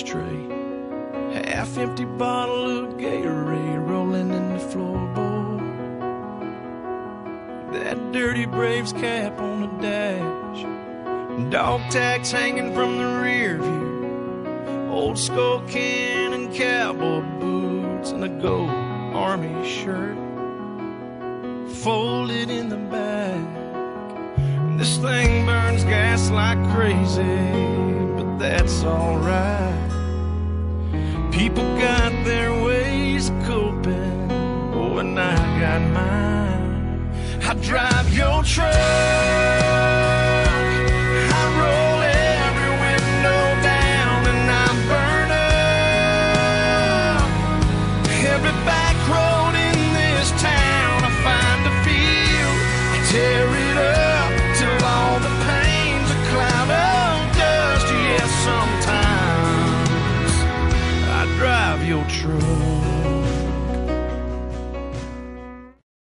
tray. Half-empty bottle of Gatorade rolling in the floorboard. That dirty Braves cap on the dash. Dog tags hanging from the rear view. Old skull can and cowboy boots and a gold army shirt folded in the back. This thing burns gas like crazy, but that's alright. People got their ways of coping, oh, and I got mine. I drive your truck, I roll every window down, and I burn up every back road in this town. I find a field, I tear it up till all the pain's a cloud of dust. Yes, sometimes I drive your truck.